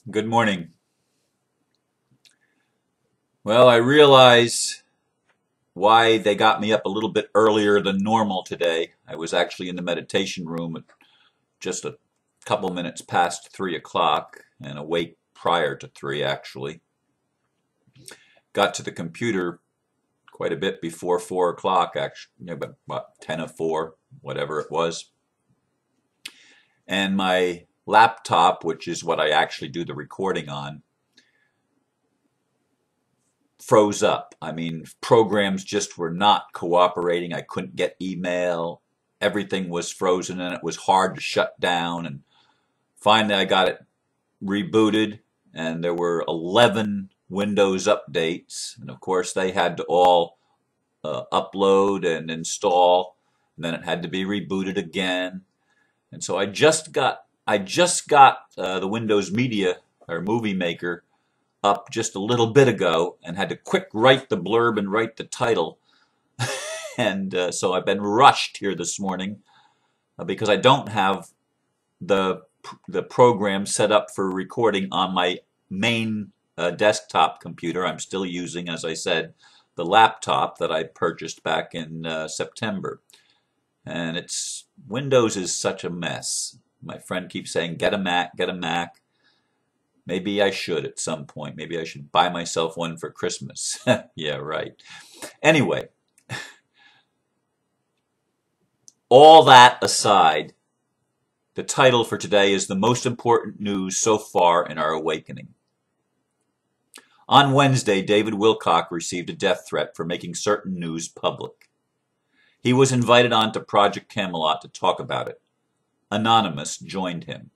Good morning. Well, I realize why they got me up a little bit earlier than normal today. I was actually in the meditation room at just a couple minutes past 3 o'clock and awake prior to 3 actually. Got to the computer quite a bit before 4 o'clock actually, but about 10 of 4, whatever it was. And my laptop, which is what I actually do the recording on, froze up. I mean, programs just were not cooperating. I couldn't get email. Everything was frozen and it was hard to shut down. And finally, I got it rebooted, and there were 11 Windows updates. And of course, they had to all upload and install. And then it had to be rebooted again. And so I just got the Windows Media or Movie Maker up just a little bit ago and had to quick write the blurb and write the title. And so I've been rushed here this morning because I don't have the program set up for recording on my main desktop computer. I'm still using, as I said, the laptop that I purchased back in September. And Windows is such a mess. My friend keeps saying, get a Mac, get a Mac. Maybe I should at some point. Maybe I should buy myself one for Christmas. Yeah, right. Anyway, all that aside, the title for today is the most important news so far in our awakening. On Wednesday, David Wilcock received a death threat for making certain news public. He was invited on to Project Camelot to talk about it. Anonymous joined him.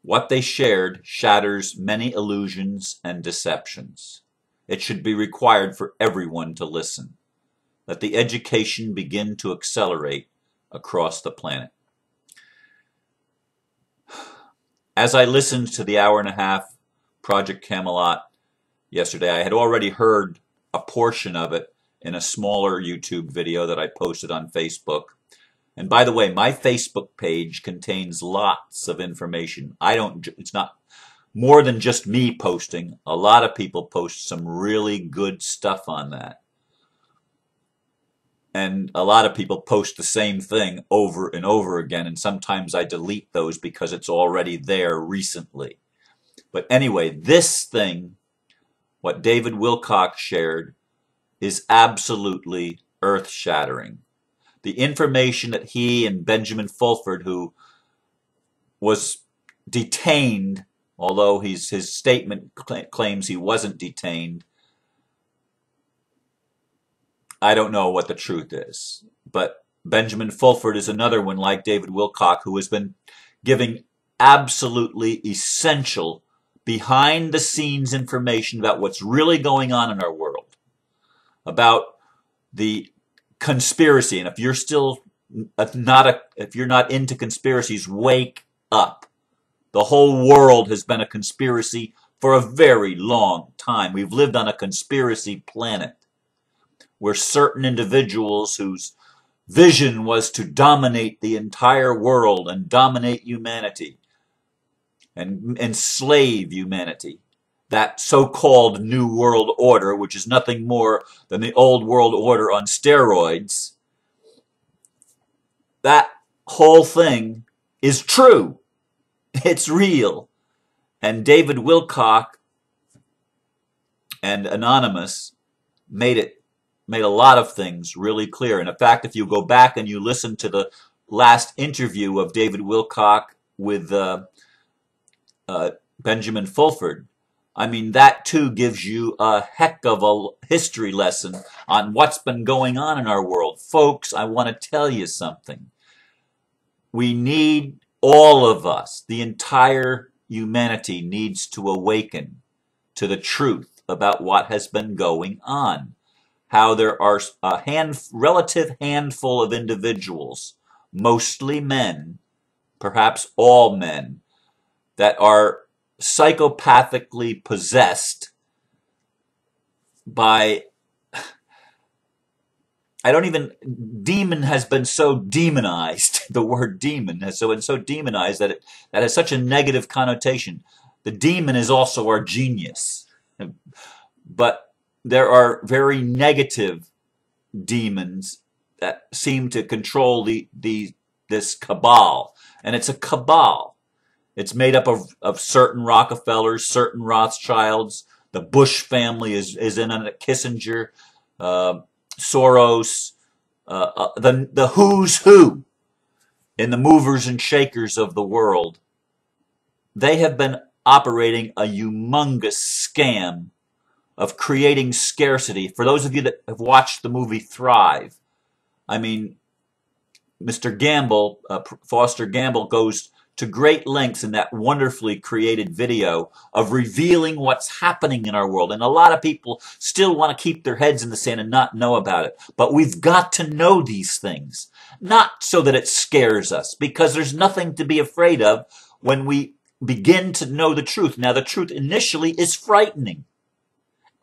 What they shared shatters many illusions and deceptions. It should be required for everyone to listen. Let the education begin to accelerate across the planet. As I listened to the hour-and-a-half Project Camelot yesterday, I had already heard a portion of it in a smaller YouTube video that I posted on Facebook. And by the way, my Facebook page contains lots of information. It's not more than just me posting. A lot of people post some really good stuff on that. And a lot of people post the same thing over and over again, and sometimes I delete those because it's already there recently. But anyway, this thing, what David Wilcock shared, is absolutely earth-shattering. The information that he and Benjamin Fulford, who was detained, although his statement claims he wasn't detained, I don't know what the truth is. But Benjamin Fulford is another one like David Wilcock who has been giving absolutely essential behind-the-scenes information about what's really going on in our world, about the conspiracy. And if you're not into conspiracies, wake up. The whole world has been a conspiracy for a very long time. We've lived on a conspiracy planet where certain individuals whose vision was to dominate the entire world and dominate humanity and enslave humanity, that so-called New World Order, which is nothing more than the old world order on steroids, that whole thing is true. It's real. And David Wilcock and Anonymous made a lot of things really clear. And in fact, if you go back and you listen to the last interview of David Wilcock with Benjamin Fulford, I mean, that too gives you a heck of a history lesson on what's been going on in our world. Folks, I want to tell you something. We need, all of us, the entire humanity needs to awaken to the truth about what has been going on. How there are a relative handful of individuals, mostly men, perhaps all men, that are psychopathically possessed by, demon has been so demonized, the word demon has been so demonized that it has such a negative connotation. The demon is also our genius. But there are very negative demons that seem to control this cabal. And it's a cabal. It's made up of certain Rockefellers, certain Rothschilds. The Bush family is in it, Kissinger, Soros, the who's who in the movers and shakers of the world. They have been operating a humongous scam of creating scarcity. For those of you that have watched the movie Thrive, I mean, Mr. Gamble, Foster Gamble, goes to great lengths in that wonderfully created video of revealing what's happening in our world. And a lot of people still want to keep their heads in the sand and not know about it. But we've got to know these things, not so that it scares us, because there's nothing to be afraid of when we begin to know the truth. Now, the truth initially is frightening.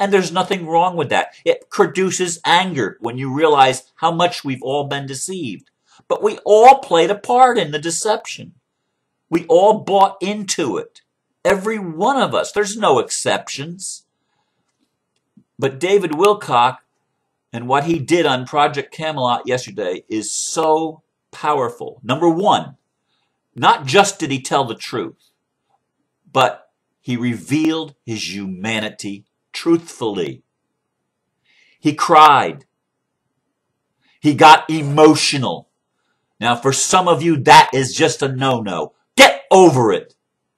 And there's nothing wrong with that. It produces anger when you realize how much we've all been deceived. But we all played a part in the deception. We all bought into it. Every one of us. There's no exceptions. But David Wilcock and what he did on Project Camelot yesterday is so powerful. Number one, not just did he tell the truth, but he revealed his humanity truthfully. He cried. He got emotional. Now, for some of you, that is just a no-no. Get over it.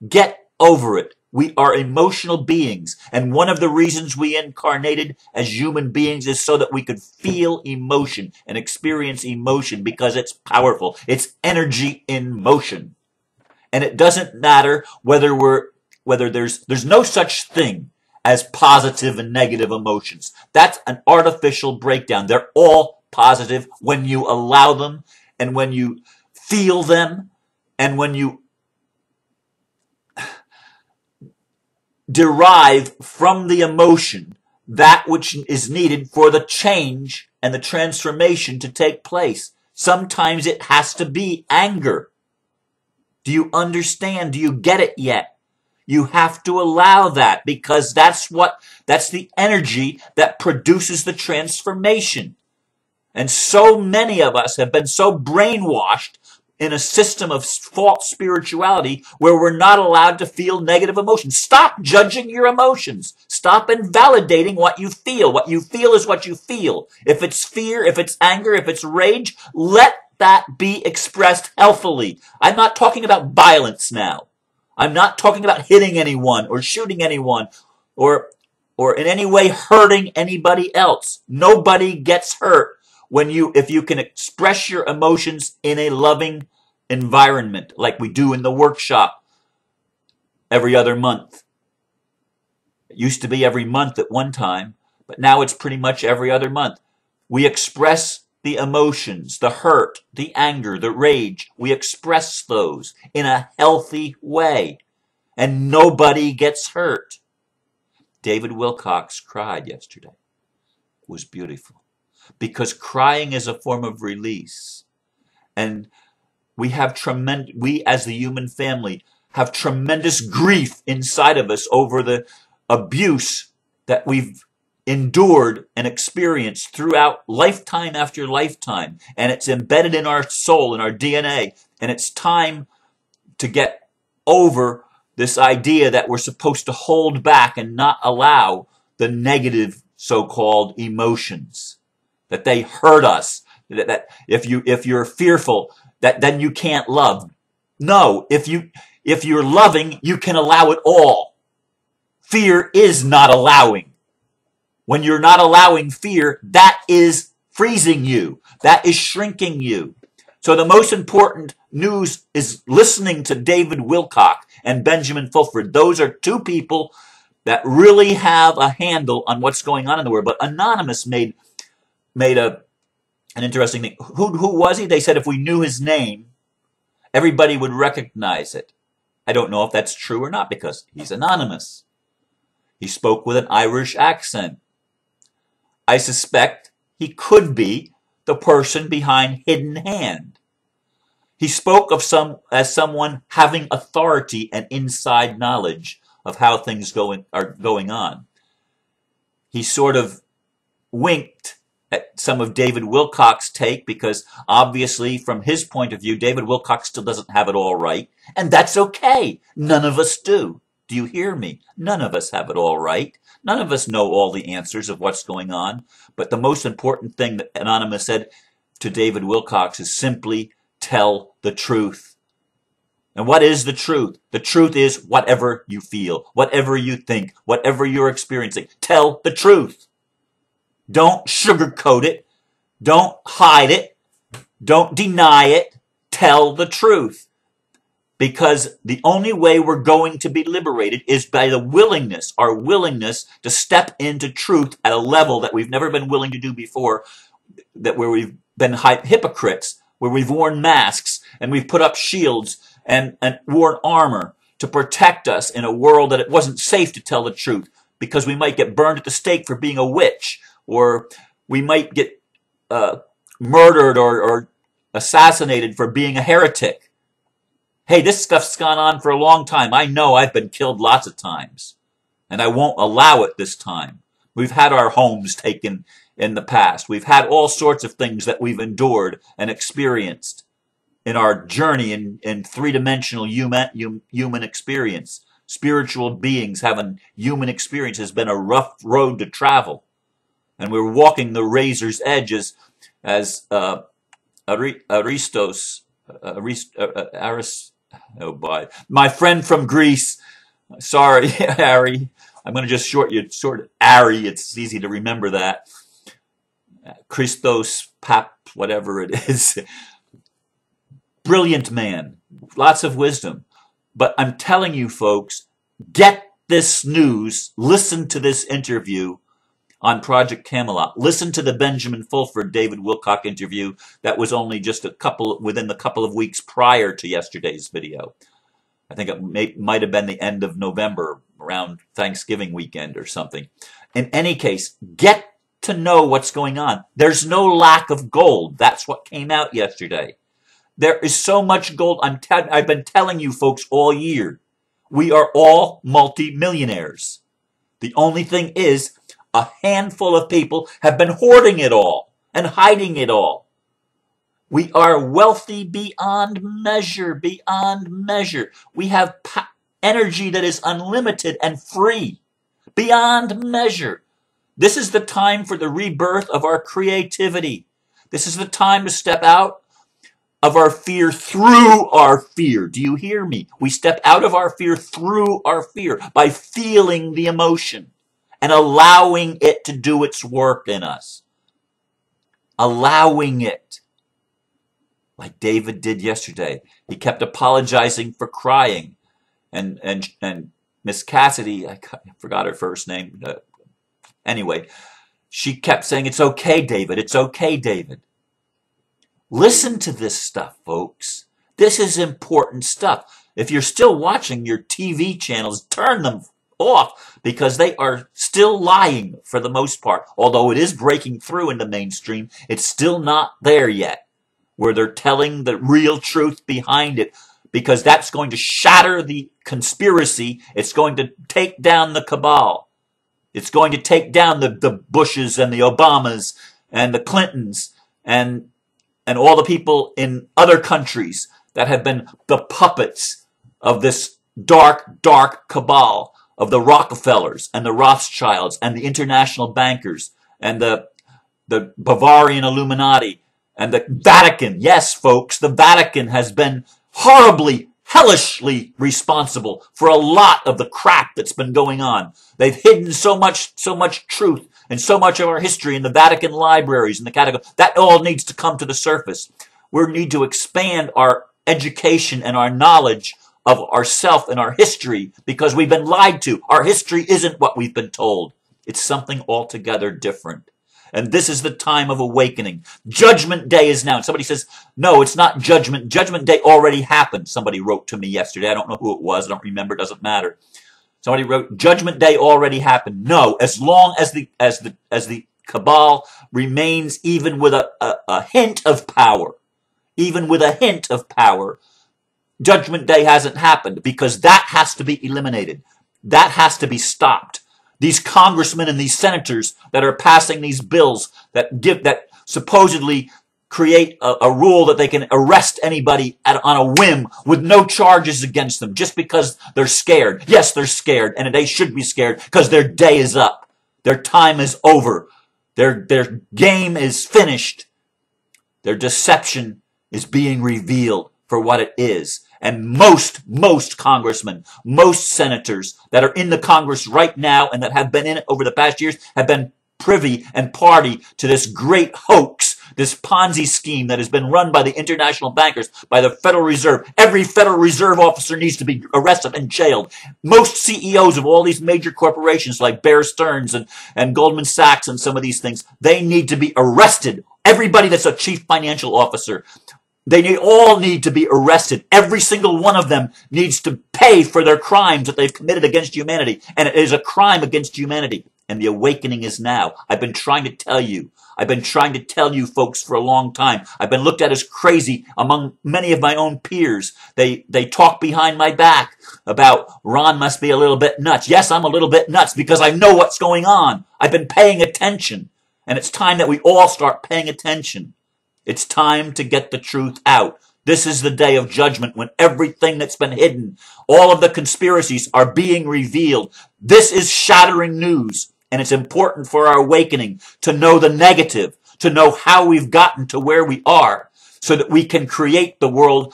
Get over it. We are emotional beings. And one of the reasons we incarnated as human beings is so that we could feel emotion and experience emotion, because it's powerful. It's energy in motion. And it doesn't matter whether there's no such thing as positive and negative emotions. That's an artificial breakdown. They're all positive when you allow them, and when you feel them, and when you derive from the emotion that which is needed for the change and the transformation to take place. Sometimes it has to be anger. Do you understand? Do you get it yet? You have to allow that, because that's the energy that produces the transformation. And so many of us have been so brainwashed in a system of false spirituality where we're not allowed to feel negative emotions. Stop judging your emotions. Stop invalidating what you feel. What you feel is what you feel. If it's fear, if it's anger, if it's rage, let that be expressed healthily. I'm not talking about violence now. I'm not talking about hitting anyone or shooting anyone or in any way hurting anybody else. Nobody gets hurt if you can express your emotions in a loving environment, like we do in the workshop every other month. It used to be every month at one time, but now it's pretty much every other month. We express the emotions, the hurt, the anger, the rage. We express those in a healthy way, and nobody gets hurt. David Wilcock cried yesterday. It was beautiful, because crying is a form of release. And we as the human family have tremendous grief inside of us over the abuse that we've endured and experienced throughout lifetime after lifetime. And it's embedded in our soul, in our DNA. And it's time to get over this idea that we're supposed to hold back and not allow the negative so-called emotions, that they hurt us, that if you're fearful, that then you can't love. No, if you're loving, you can allow it all. Fear is not allowing. When you're not allowing fear, that is freezing you. That is shrinking you. So the most important news is listening to David Wilcock and Benjamin Fulford. Those are two people that really have a handle on what's going on in the world. But Anonymous made an interesting thing. Who was he? They said if we knew his name, everybody would recognize it. I don't know if that's true or not, because he's anonymous. He spoke with an Irish accent. I suspect he could be the person behind Hidden Hand. He spoke of as someone having authority and inside knowledge of how things are going on. He sort of winked at some of David Wilcock's take, because obviously from his point of view, David Wilcock still doesn't have it all right. And that's okay. None of us do. Do you hear me? None of us have it all right. None of us know all the answers of what's going on. But the most important thing that Anonymous said to David Wilcock is simply tell the truth. And what is the truth? The truth is whatever you feel, whatever you think, whatever you're experiencing. Tell the truth. Don't sugarcoat it. Don't hide it. Don't deny it. Tell the truth. Because the only way we're going to be liberated is by the willingness, our willingness to step into truth at a level that we've never been willing to do before, where we've been hypocrites, where we've worn masks and we've put up shields and worn armor to protect us in a world that it wasn't safe to tell the truth, because we might get burned at the stake for being a witch, or we might get murdered or assassinated for being a heretic. Hey, this stuff's gone on for a long time. I know I've been killed lots of times, and I won't allow it this time. We've had our homes taken in the past. We've had all sorts of things that we've endured and experienced in our journey in three-dimensional human experience. Spiritual beings having human experience has been a rough road to travel. And we're walking the razor's edges, as my friend from Greece, sorry, Ari, I'm going to just short Ari, it's easy to remember that. Christos Pap, whatever it is. Brilliant man, lots of wisdom. But I'm telling you folks, get this news, listen to this interview on Project Camelot. Listen to the Benjamin Fulford, David Wilcock interview that was only just within the couple of weeks prior to yesterday's video. I think it might have been the end of November, around Thanksgiving weekend or something. In any case, get to know what's going on. There's no lack of gold. That's what came out yesterday. There is so much gold. I've been telling you folks all year. We are all multi-millionaires. The only thing is, a handful of people have been hoarding it all and hiding it all. We are wealthy beyond measure, beyond measure. We have energy that is unlimited and free, beyond measure. This is the time for the rebirth of our creativity. This is the time to step out of our fear through our fear. Do you hear me? We step out of our fear through our fear by feeling the emotion and allowing it to do its work in us. Allowing it. Like David did yesterday. He kept apologizing for crying. And Miss Cassidy, I forgot her first name. Anyway, she kept saying, "It's okay, David. It's okay, David." Listen to this stuff, folks. This is important stuff. If you're still watching your TV channels, turn them off, because they are still lying for the most part. Although it is breaking through in the mainstream, it's still not there yet, where they're telling the real truth behind it, because that's going to shatter the conspiracy. It's going to take down the cabal. It's going to take down the Bushes and the Obamas and the Clintons and all the people in other countries that have been the puppets of this dark, dark cabal of the Rockefellers and the Rothschilds and the international bankers and the Bavarian Illuminati and the Vatican. Yes, folks, the Vatican has been horribly, hellishly responsible for a lot of the crap that's been going on. They've hidden so much truth and so much of our history in the Vatican libraries and the catacombs. That all needs to come to the surface. We need to expand our education and our knowledge of ourself and our history, because we've been lied to. Our history isn't what we've been told. It's something altogether different. And this is the time of awakening. Judgment Day is now. And somebody says, no, it's not judgment. Judgment Day already happened. Somebody wrote to me yesterday. I don't know who it was. I don't remember. It doesn't matter. Somebody wrote, Judgment Day already happened. No, as long as the cabal remains even with a hint of power, Judgment Day hasn't happened, because that has to be eliminated. That has to be stopped. These congressmen and these senators that are passing these bills that supposedly create a rule that they can arrest anybody on a whim with no charges against them just because they're scared. Yes, they're scared, and they should be scared because their day is up. Their time is over. Their game is finished. Their deception is being revealed for what it is. And most congressmen, most senators that are in the Congress right now and that have been in it over the past years have been privy and party to this great hoax, this Ponzi scheme that has been run by the international bankers, by the Federal Reserve. Every Federal Reserve officer needs to be arrested and jailed. Most CEOs of all these major corporations like Bear Stearns and Goldman Sachs and some of these things, they need to be arrested. Everybody that's a chief financial officer, they all need to be arrested. Every single one of them needs to pay for their crimes that they've committed against humanity. And it is a crime against humanity. And the awakening is now. I've been trying to tell you. I've been trying to tell you folks for a long time. I've been looked at as crazy among many of my own peers. They talk behind my back about Ron must be a little bit nuts. Yes, I'm a little bit nuts because I know what's going on. I've been paying attention. And it's time that we all start paying attention. It's time to get the truth out. This is the day of judgment when everything that's been hidden, all of the conspiracies are being revealed. This is shattering news, and it's important for our awakening to know the negative, to know how we've gotten to where we are, so that we can create the world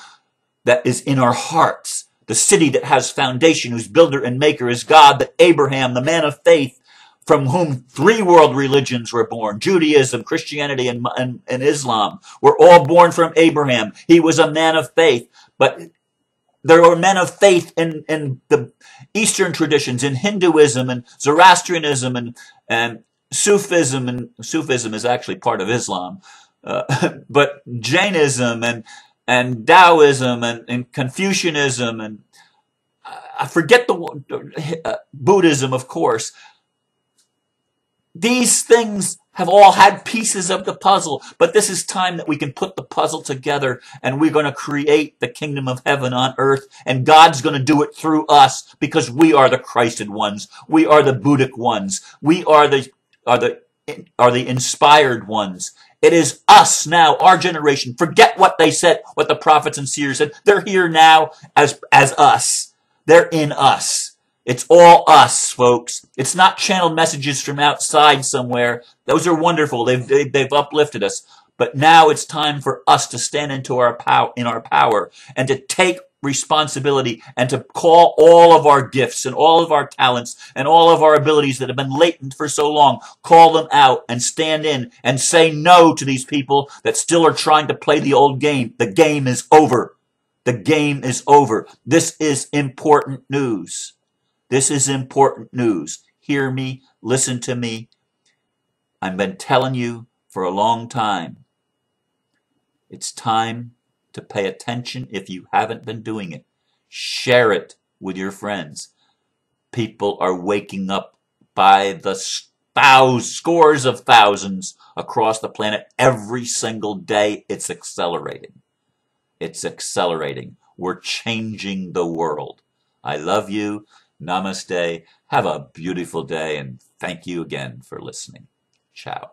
that is in our hearts, the city that has foundation, whose builder and maker is God, that Abraham, the man of faith, from whom 3 world religions were born, Judaism, Christianity, and Islam, were all born from Abraham. He was a man of faith, but there were men of faith in the Eastern traditions, in Hinduism and Zoroastrianism and Sufism, and Sufism is actually part of Islam, but Jainism and Taoism and Confucianism, and I forget the Buddhism, of course. These things have all had pieces of the puzzle, but this is time that we can put the puzzle together, and we're going to create the kingdom of heaven on earth, and God's going to do it through us because we are the Christed ones. We are the Buddhic ones. We are the inspired ones. It is us now, our generation. Forget what they said, what the prophets and seers said. They're here now as us. They're in us. It's all us, folks. It's not channeled messages from outside somewhere. Those are wonderful. They've uplifted us. But now it's time for us to stand into our power and to take responsibility and to call all of our gifts and all of our talents and all of our abilities that have been latent for so long, call them out and stand in and say no to these people that still are trying to play the old game. The game is over. The game is over. This is important news. This is important news. Hear me, listen to me. I've been telling you for a long time. It's time to pay attention if you haven't been doing it. Share it with your friends. People are waking up by the scores of thousands across the planet every single day. It's accelerating. It's accelerating. We're changing the world. I love you. Namaste. Have a beautiful day, and thank you again for listening. Ciao.